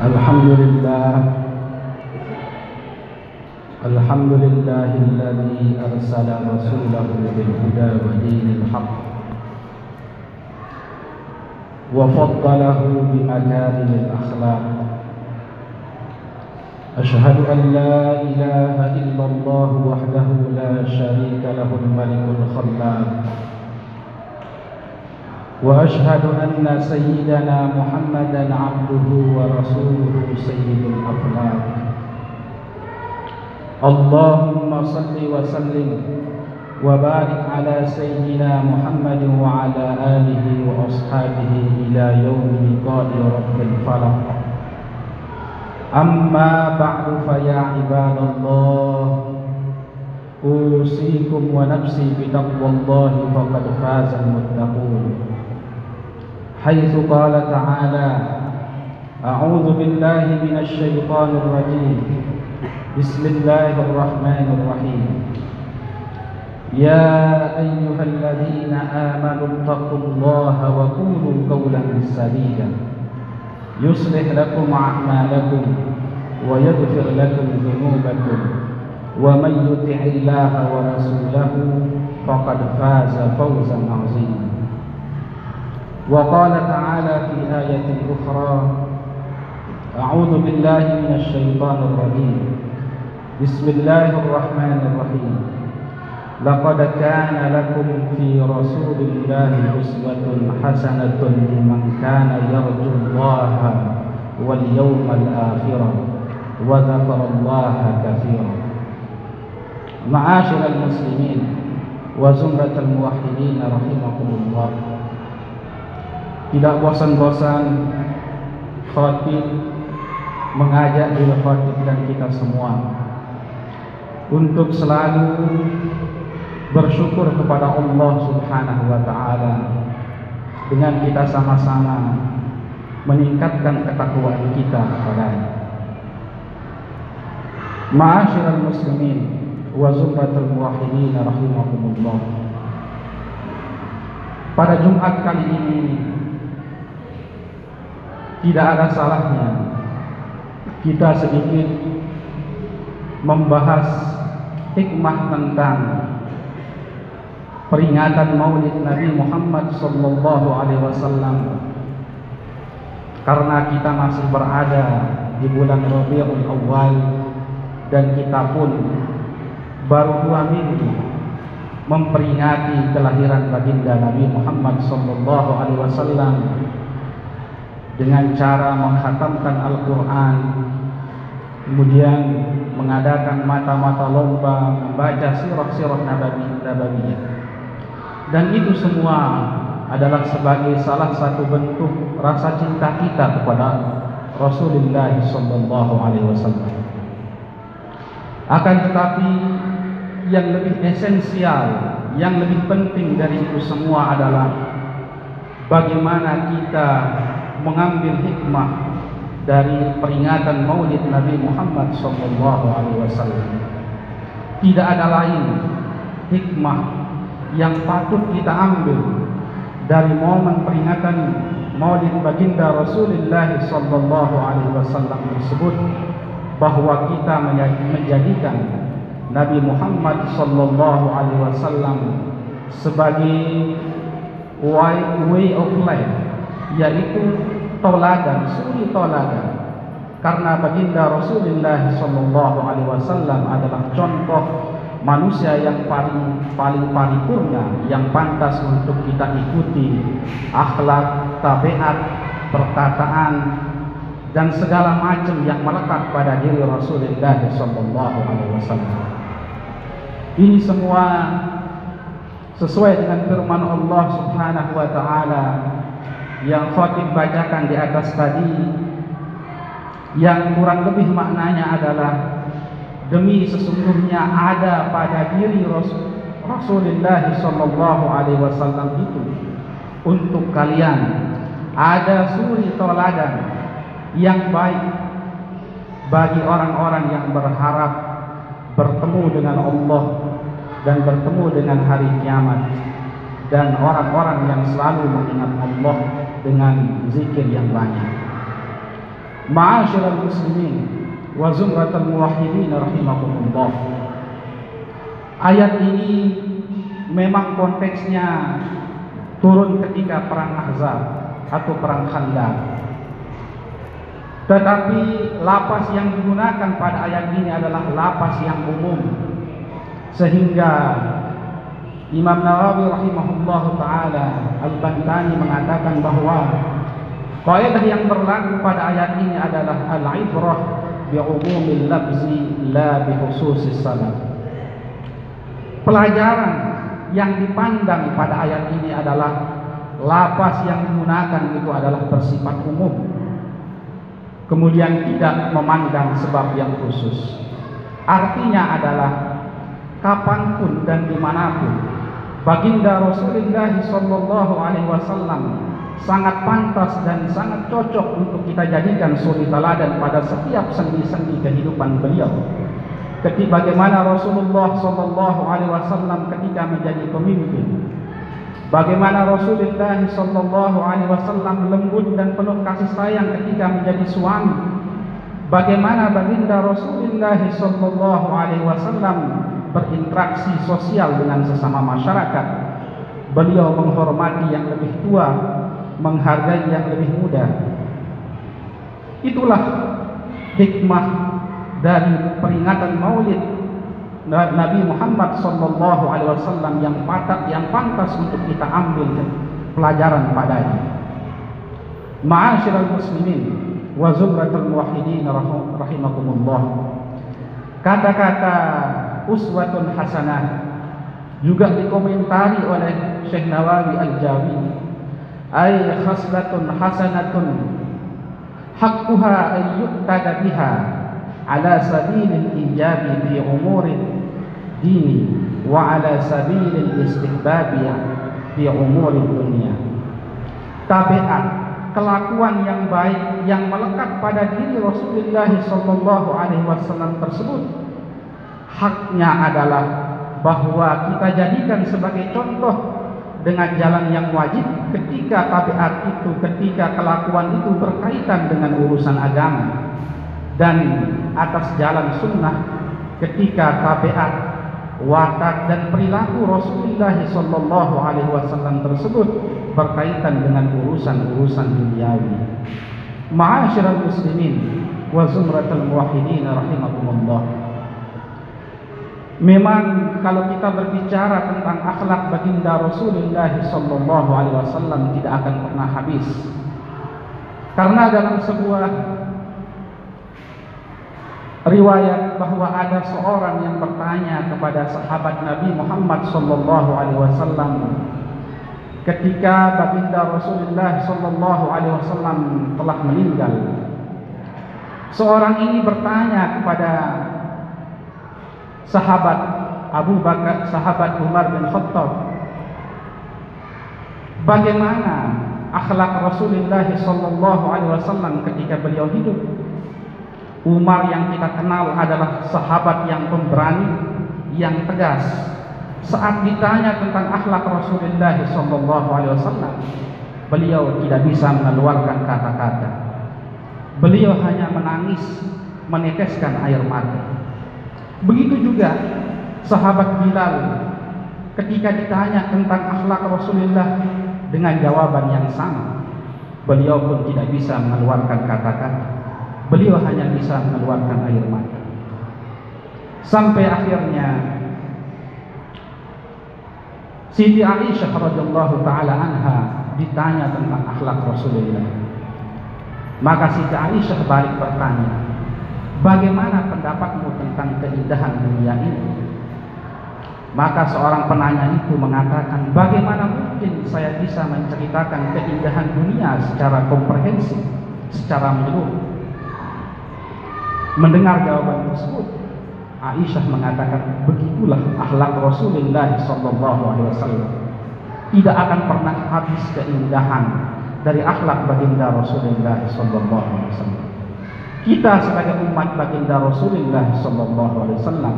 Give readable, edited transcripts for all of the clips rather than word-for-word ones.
Alhamdulillah, alhamdulillahilladzi arsala rasulahu bil huda wa dinil haqq wa faddalahu bi makarimil akhlaq. Ashhadu an la ilaha illallah wahdahu la syarika lahul malikul khallaq. Wa ashhadu anna sayyidana Muhammadan abduhu wa rasuluhu sayyidul aflaq. Allahumma salli wa sallim wa barik ala sayyidina Muhammadin wa ala alihi wa ashabihi ila yaumi liqa'i rabbil falaq. Amma ba'du fa ya ibadallah, usikum wa nafsi bi taqwallahi faqad fazal muttaqun. حيث قال تعالى: أعوذ بالله من الشيطان الرجيم بسم الله الرحمن الرحيم يا أيها الذين آمنوا اتقوا الله وقولوا قولا سديدا يصلح لكم أعمالكم ويغفر لكم ذنوبكم ومن يطع الله ورسوله فقد فاز فوزا عظيما. وقال تعالى في آية أخرى: أعوذ بالله من الشيطان الرجيم بسم الله الرحمن الرحيم لقد كان لكم في رسول الله أسوة حسنة لمن كان يرجو الله واليوم الآخر وذكر الله كثيرا. معاشر المسلمين وزمرة الموحدين رحمكم الله. Tidak bosan-bosan khatib mengajak diri khatib dan kita semua untuk selalu bersyukur kepada Allah Subhanahu wa taala dengan kita sama-sama meningkatkan ketakwaan kita kepada-Nya. Ma'asyiral muslimin wa zumratul muwahhidin rahimakumullah. Pada Jumat kali ini tidak ada salahnya kita sedikit membahas hikmah tentang peringatan Maulid Nabi Muhammad sallallahu alaihi wasallam, karena kita masih berada di bulan Rabiul Awal dan kita pun baru 2 minggu memperingati kelahiran baginda Nabi Muhammad sallallahu alaihi wasallam dengan cara mengkhatamkan Al-Quran, kemudian mengadakan mata-mata lomba, membaca sirah-sirah nabawiyah. Dan itu semua adalah sebagai salah satu bentuk rasa cinta kita kepada Rasulullah sallallahu alaihi wasallam. Akan tetapi yang lebih esensial, yang lebih penting dari itu semua adalah bagaimana kita mengambil hikmah dari peringatan Maulid Nabi Muhammad sallallahu alaihi wasallam. Tidak ada lain hikmah yang patut kita ambil dari momen peringatan Maulid baginda Rasulullah sallallahu alaihi wasallam tersebut, bahwa kita menjadikan Nabi Muhammad sallallahu alaihi wasallam sebagai way of life, yaitu toladan, suri toladan. Karena baginda Rasulullah sallallahu alaihi wasallam adalah contoh manusia yang paling paripurna, yang pantas untuk kita ikuti akhlak, tabiat, perkataan dan segala macam yang melekat pada diri Rasulullah sallallahu alaihi wasallam. Ini semua sesuai dengan firman Allah Subhanahu wa taala yang khatib bacakan di atas tadi, yang kurang lebih maknanya adalah demi sesungguhnya ada pada diri Rasulullah sallallahu alaihi wasallam itu untuk kalian ada suri toladan yang baik bagi orang-orang yang berharap bertemu dengan Allah dan bertemu dengan hari kiamat, dan orang-orang yang selalu mengingat Allah dengan zikir yang banyak. Ma'asyiral muslimin wa zumratal muwahhidin rahimakumullah. Ayat ini memang konteksnya turun ketika perang Ahzab atau perang Khandaq. Tetapi lapas yang digunakan pada ayat ini adalah lapas yang umum, sehingga Imam Nawawi rahimahullah ta'ala Al-Bantani mengatakan bahwa kaidah yang berlaku pada ayat ini adalah al-ibrah bi'umumil lafzi la bikhususis sabab. Pelajaran yang dipandang pada ayat ini adalah lapas yang digunakan itu adalah bersifat umum, kemudian tidak memandang sebab yang khusus. Artinya adalah kapanpun dan dimanapun baginda Rasulullah Sallallahu Alaihi Wasallam sangat pantas dan sangat cocok untuk kita jadikan suri teladan pada setiap sendi-sendi kehidupan beliau. Ketika bagaimana Rasulullah Sallallahu Alaihi Wasallam ketika menjadi pemimpin, bagaimana Rasulullah Sallallahu Alaihi Wasallam lembut dan penuh kasih sayang ketika menjadi suami, bagaimana baginda Rasulullah Sallallahu Alaihi Wasallam berinteraksi sosial dengan sesama masyarakat. Beliau menghormati yang lebih tua, menghargai yang lebih muda. Itulah hikmah dari peringatan Maulid Nabi Muhammad sallallahu alaihi wasallam yang pantas untuk kita ambil pelajaran padanya. Ma'asyiral muslimin wa zumratul muwahhidin rahimakumullah. Kata-kata uswatun hasanah juga dikomentari oleh Syekh Nawawi Al-Jawi, ay khaslatun hasanatun haqquha ay yuqtada biha ala sabilil ijabi fi umuri dini wa ala sabilil istihbabi fi umuri dunia. Tabiat kelakuan yang baik yang melekat pada diri Rasulullah sallallahu alaihi wasallam tersebut haknya adalah bahwa kita jadikan sebagai contoh dengan jalan yang wajib ketika tabiat itu, ketika kelakuan itu berkaitan dengan urusan agama, dan atas jalan sunnah ketika tabiat, watak dan perilaku Rasulullah sallallahu alaihi wasallam tersebut berkaitan dengan urusan-urusan duniawi. Ma'asyiral muslimin wa zumratul muwahhidin rahimakumullah. Memang kalau kita berbicara tentang akhlak baginda Rasulullah sallallahu alaihi wasallam tidak akan pernah habis. Karena dalam sebuah riwayat bahwa ada seorang yang bertanya kepada sahabat Nabi Muhammad sallallahu alaihi wasallam ketika baginda Rasulullah sallallahu alaihi wasallam telah meninggal. Seorang ini bertanya kepada sahabat Abu Bakar, sahabat Umar bin Khattab, bagaimana akhlak Rasulullah sallallahu alaihi wasallam ketika beliau hidup? Umar yang kita kenal adalah sahabat yang pemberani, yang tegas. Saat ditanya tentang akhlak Rasulullah sallallahu alaihi wasallam, beliau tidak bisa mengeluarkan kata-kata. Beliau hanya menangis, meneteskan air mata. Begitu juga sahabat Bilal ketika ditanya tentang akhlak Rasulullah dengan jawaban yang sama, beliau pun tidak bisa mengeluarkan kata-kata. Beliau hanya bisa mengeluarkan air mata. Sampai akhirnya Siti Aisyah radhiyallahu taala anha ditanya tentang akhlak Rasulullah. Maka Siti Aisyah balik bertanya, bagaimana pendapatmu tentang keindahan dunia ini? Maka seorang penanya itu mengatakan, bagaimana mungkin saya bisa menceritakan keindahan dunia secara komprehensif, secara menyeluruh? Mendengar jawaban tersebut, Aisyah mengatakan, begitulah akhlak Rasulullah sallallahu alaihi wasallam. Tidak akan pernah habis keindahan dari akhlak baginda Rasulullah sallallahu alaihi wasallam. Kita sebagai umat baginda Rasulullah sallallahu alaihi wasallam,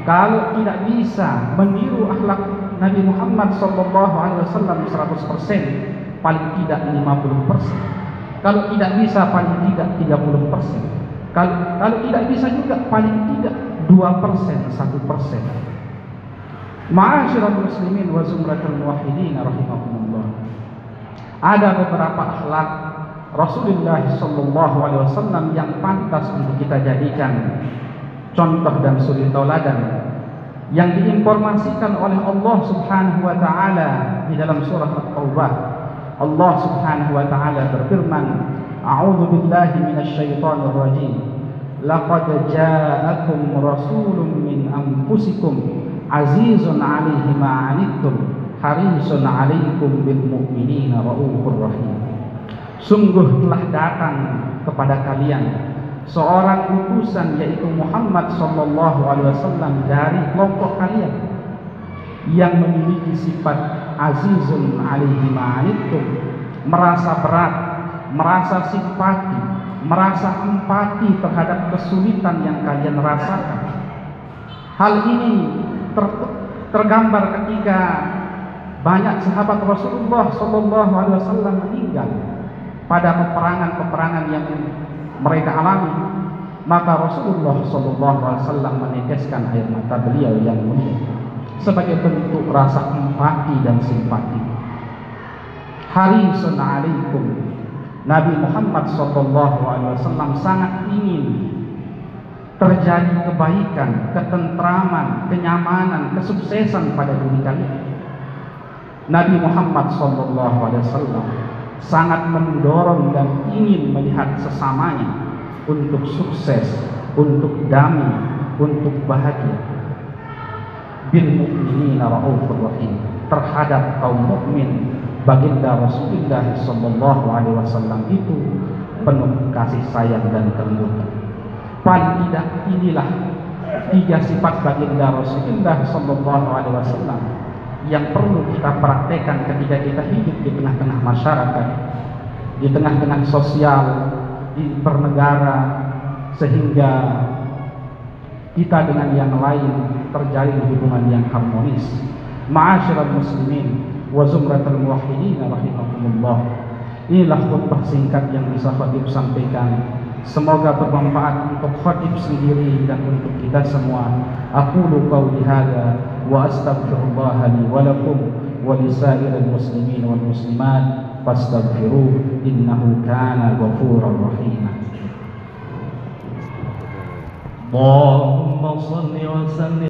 kalau tidak bisa meniru akhlak Nabi Muhammad sallallahu alaihi wasallam 100%, paling tidak 50%. Kalau tidak bisa paling tidak 30%. Kalau tidak bisa juga paling tidak 2%, 1%. Ma'asyiral muslimin wa zumratul muwahhidin rahimakumullah. Ada beberapa akhlak Rasulullah sallallahu alaihi wasallam yang pantas untuk kita jadikan contoh dan suri tauladan, yang diinformasikan oleh Allah Subhanahu wa taala di dalam surah At-Taubah. Allah Subhanahu wa taala berfirman, a'udzu billahi minasyaitonir rajim. Laqad ja'akum rasulun min anfusikum azizun 'alaihi ma 'anittum harisun 'alaikum bil mu'minina raufur rahim. Sungguh telah datang kepada kalian seorang utusan, yaitu Muhammad sallallahu alaihi wasallam dari kelompok kalian, yang memiliki sifat azizun 'alaihi ma 'anittum, merasa berat, merasa simpati, merasa empati terhadap kesulitan yang kalian rasakan. Hal ini tergambar ketika banyak sahabat Rasulullah sallallahu alaihi wasallam meninggal pada peperangan-peperangan yang mereka alami, maka Rasulullah sallallahu alaihi wasallam meneteskan air mata beliau yang mulia sebagai bentuk rasa empati dan simpati. Harisun 'alaikum, Nabi Muhammad sallallahu alaihi wasallam sangat ingin terjadi kebaikan, ketentraman, kenyamanan, kesuksesan pada diri kalian. Nabi Muhammad sallallahu alaihi wasallam sangat mendorong dan ingin melihat sesamanya untuk sukses, untuk damai, untuk bahagia. Bil mu'minina raufur rahim, terhadap kaum mukmin baginda Rasulullah sallallahu alaihi wasallam itu penuh kasih sayang dan kelembutan. Paling tidak inilah 3 sifat baginda Rasulullah sallallahu alaihi wasallam yang perlu kita praktekkan ketika kita hidup di tengah-tengah masyarakat, di tengah-tengah sosial, di bernegara, sehingga kita dengan yang lain terjalin hubungan yang harmonis. Ma'asyiral muslimin wa zumratul muwahhidin rahimakumullah. Inilah khutbah singkat yang bisa khatib sampaikan. Semoga bermanfaat untuk khatib sendiri dan untuk kita semua. Aqulu qawli hadza wa astaghfirullah li wa lakum wa lisairil muslimin wal muslimat fastaghfiruh innahu kana ghafurar rahim. Allahumma shalli wa sallim